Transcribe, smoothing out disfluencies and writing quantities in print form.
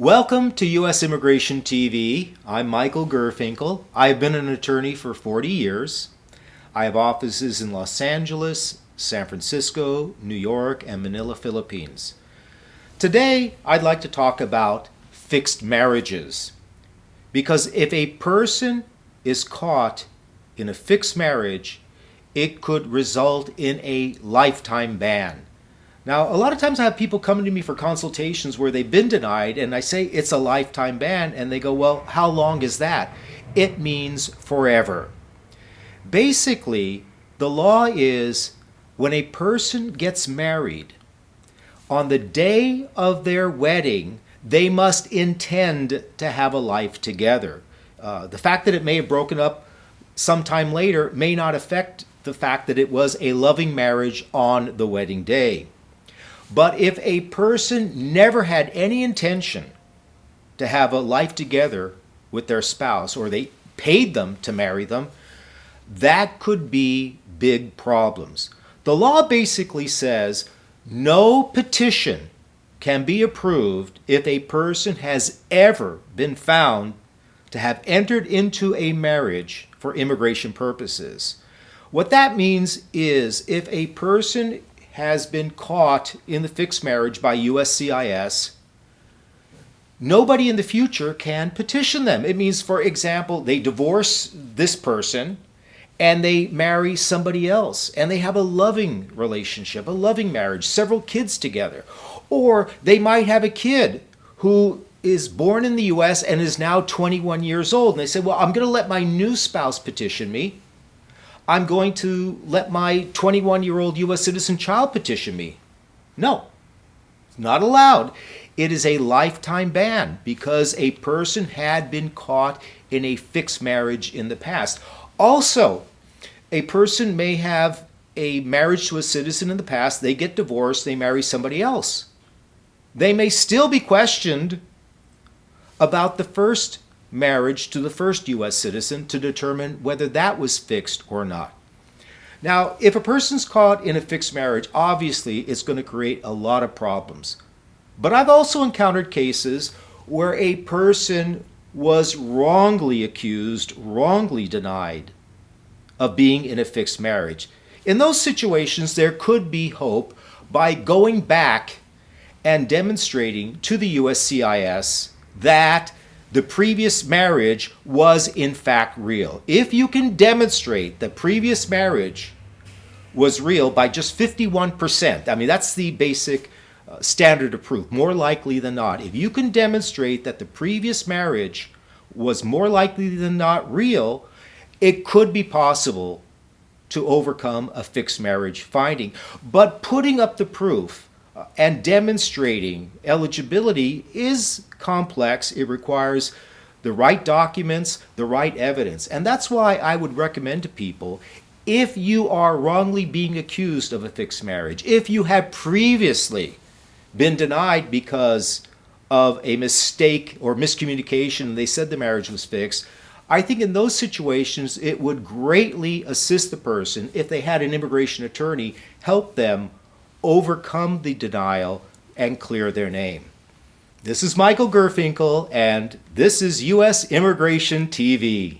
Welcome to U.S. Immigration TV. I'm Michael GURFINKEL. I've been an attorney for 40 years. I have offices in Los Angeles, San Francisco, New York, and Manila, Philippines. Today, I'd like to talk about fixed marriages. Because if a person is caught in a fixed marriage, it could result in a lifetime ban. Now, a lot of times I have people coming to me for consultations where they've been denied, and I say it's a lifetime ban, and they go, well, how long is that? It means forever. Basically, the law is when a person gets married, on the day of their wedding, they must intend to have a life together. The fact that it may have broken up sometime later may not affect the fact that it was a loving marriage on the wedding day. But if a person never had any intention to have a life together with their spouse, or they paid them to marry them, that could be big problems. The law basically says no petition can be approved if a person has ever been found to have entered into a marriage for immigration purposes. What that means is if a person has been caught in the fixed marriage by USCIS, nobody in the future can petition them. It means, for example, they divorce this person and they marry somebody else and they have a loving relationship, a loving marriage, several kids together. Or they might have a kid who is born in the US and is now 21 years old. And they say, well, I'm going to let my new spouse petition me. I'm going to let my 21-year-old U.S. citizen child petition me. No, it's not allowed. It is a lifetime ban because a person had been caught in a fixed marriage in the past. Also, a person may have a marriage to a citizen in the past, they get divorced, they marry somebody else. They may still be questioned about the first marriage to the first U.S. citizen to determine whether that was fixed or not. Now, if a person's caught in a fixed marriage, obviously it's going to create a lot of problems. But I've also encountered cases where a person was wrongly accused, wrongly denied of being in a fixed marriage. In those situations, there could be hope by going back and demonstrating to the USCIS that the previous marriage was in fact real. If you can demonstrate the previous marriage was real by just 51%, I mean, that's the basic standard of proof, more likely than not. If you can demonstrate that the previous marriage was more likely than not real, it could be possible to overcome a fixed marriage finding. But putting up the proof and demonstrating eligibility is complex. It requires the right documents, the right evidence. And that's why I would recommend to people, if you are wrongly being accused of a fixed marriage, if you have previously been denied because of a mistake or miscommunication and they said the marriage was fixed, I think in those situations it would greatly assist the person if they had an immigration attorney help them overcome the denial and clear their name. This is Michael GURFINKEL, and this is U.S. Immigration TV.